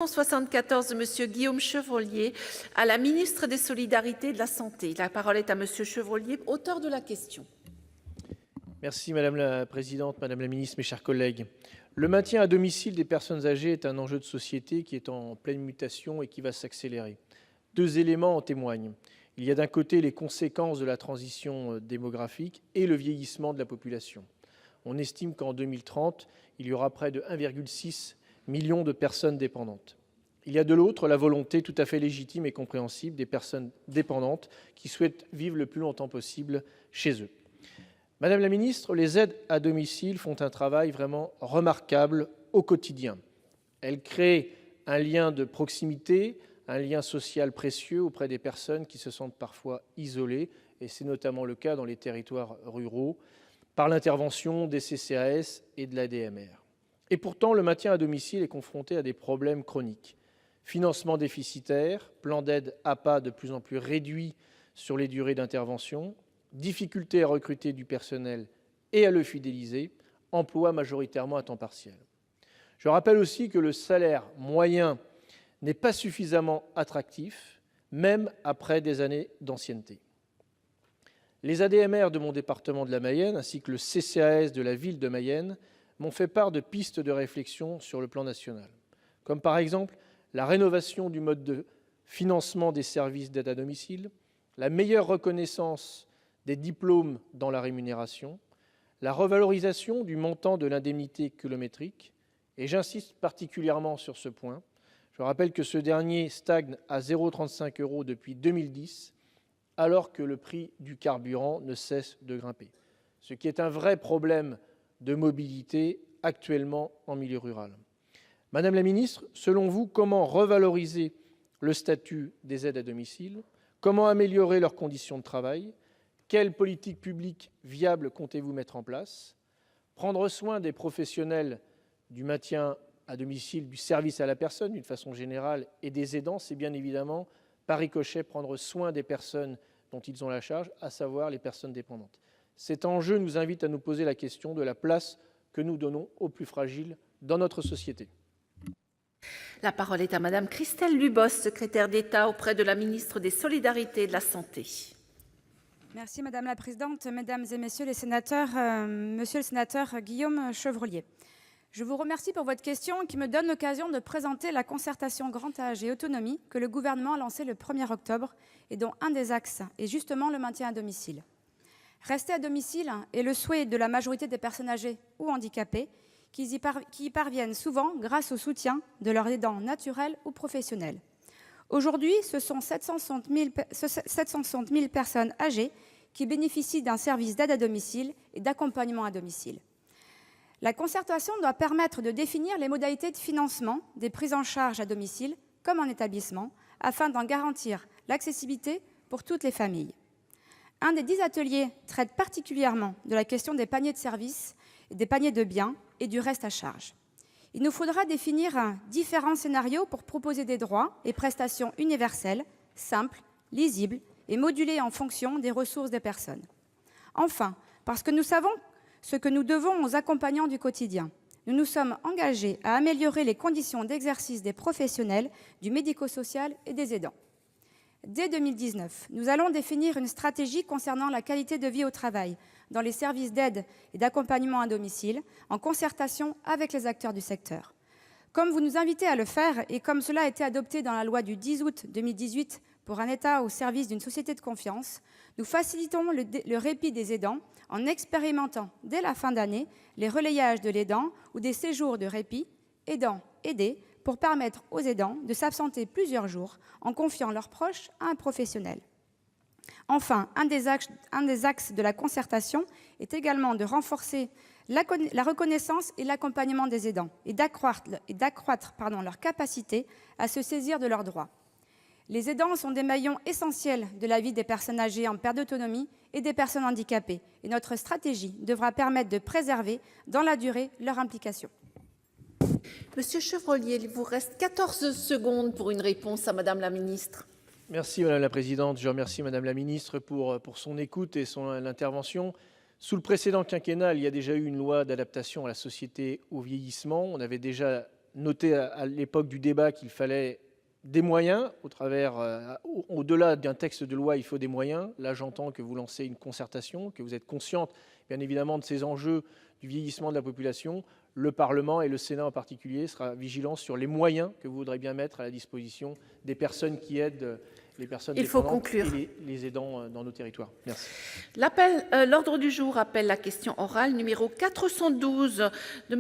174 de Monsieur Guillaume Chevrollier à la ministre des Solidarités et de la Santé. La parole est à Monsieur Chevrollier, auteur de la question. Merci Madame la Présidente, Madame la Ministre, mes chers collègues. Le maintien à domicile des personnes âgées est un enjeu de société qui est en pleine mutation et qui va s'accélérer. Deux éléments en témoignent. Il y a d'un côté les conséquences de la transition démographique et le vieillissement de la population. On estime qu'en 2030, il y aura près de 1,6 million de personnes dépendantes. Il y a de l'autre la volonté tout à fait légitime et compréhensible des personnes dépendantes qui souhaitent vivre le plus longtemps possible chez eux. Madame la ministre, les aides à domicile font un travail vraiment remarquable au quotidien. Elles créent un lien de proximité, un lien social précieux auprès des personnes qui se sentent parfois isolées, et c'est notamment le cas dans les territoires ruraux, par l'intervention des CCAS et de l'ADMR. Et pourtant, le maintien à domicile est confronté à des problèmes chroniques. Financement déficitaire, plan d'aide APA de plus en plus réduit sur les durées d'intervention, difficulté à recruter du personnel et à le fidéliser, emploi majoritairement à temps partiel. Je rappelle aussi que le salaire moyen n'est pas suffisamment attractif, même après des années d'ancienneté. Les ADMR de mon département de la Mayenne, ainsi que le CCAS de la ville de Mayenne, m'ont fait part de pistes de réflexion sur le plan national, comme par exemple la rénovation du mode de financement des services d'aide à domicile, la meilleure reconnaissance des diplômes dans la rémunération, la revalorisation du montant de l'indemnité kilométrique, et j'insiste particulièrement sur ce point. Je rappelle que ce dernier stagne à 0,35 € depuis 2010, alors que le prix du carburant ne cesse de grimper, ce qui est un vrai problème de mobilité actuellement en milieu rural. Madame la ministre, selon vous, comment revaloriser le statut des aides à domicile? Comment améliorer leurs conditions de travail? Quelle politique publique viable comptez-vous mettre en place? Prendre soin des professionnels du maintien à domicile, du service à la personne d'une façon générale et des aidants, c'est bien évidemment par ricochet prendre soin des personnes dont ils ont la charge, à savoir les personnes dépendantes. Cet enjeu nous invite à nous poser la question de la place que nous donnons aux plus fragiles dans notre société. La parole est à Madame Christelle Lubos, secrétaire d'État auprès de la ministre des Solidarités et de la Santé. Merci Madame la Présidente, Mesdames et Messieurs les sénateurs, Monsieur le sénateur Guillaume Chevrollier. Je vous remercie pour votre question qui me donne l'occasion de présenter la concertation Grand Âge et Autonomie que le gouvernement a lancée le 1er octobre et dont un des axes est justement le maintien à domicile. Rester à domicile est le souhait de la majorité des personnes âgées ou handicapées qui y parviennent souvent grâce au soutien de leurs aidants naturels ou professionnels. Aujourd'hui, ce sont 760 000 personnes âgées qui bénéficient d'un service d'aide à domicile et d'accompagnement à domicile. La concertation doit permettre de définir les modalités de financement des prises en charge à domicile comme en établissement afin d'en garantir l'accessibilité pour toutes les familles. Un des 10 ateliers traite particulièrement de la question des paniers de services, des paniers de biens et du reste à charge. Il nous faudra définir différents scénarios pour proposer des droits et prestations universelles, simples, lisibles et modulés en fonction des ressources des personnes. Enfin, parce que nous savons ce que nous devons aux accompagnants du quotidien, nous nous sommes engagés à améliorer les conditions d'exercice des professionnels du médico-social et des aidants. Dès 2019, nous allons définir une stratégie concernant la qualité de vie au travail dans les services d'aide et d'accompagnement à domicile, en concertation avec les acteurs du secteur. Comme vous nous invitez à le faire et comme cela a été adopté dans la loi du 10 août 2018 pour un État au service d'une société de confiance, nous facilitons le répit des aidants en expérimentant dès la fin d'année les relayages de l'aidant ou des séjours de répit aidant-aidé pour permettre aux aidants de s'absenter plusieurs jours en confiant leurs proches à un professionnel. Enfin, un des axes de la concertation est également de renforcer la reconnaissance et l'accompagnement des aidants et d'accroître leur capacité à se saisir de leurs droits. Les aidants sont des maillons essentiels de la vie des personnes âgées en perte d'autonomie et des personnes handicapées, et notre stratégie devra permettre de préserver dans la durée leur implication. Monsieur Chevrollier, il vous reste 14 secondes pour une réponse à Madame la ministre. Merci Madame la Présidente. Je remercie Madame la Ministre pour son écoute et son intervention. Sous le précédent quinquennat, il y a déjà eu une loi d'adaptation à la société au vieillissement. On avait déjà noté à l'époque du débat qu'il fallait des moyens au-delà d'un texte de loi, il faut des moyens. Là, j'entends que vous lancez une concertation, que vous êtes consciente, bien évidemment, de ces enjeux du vieillissement de la population. Le Parlement et le Sénat en particulier sera vigilant sur les moyens que vous voudrez bien mettre à la disposition des personnes qui aident les personnes Il faut dépendantes conclure. et les aidants dans nos territoires. Merci. L'ordre du jour appelle la question orale numéro 412 de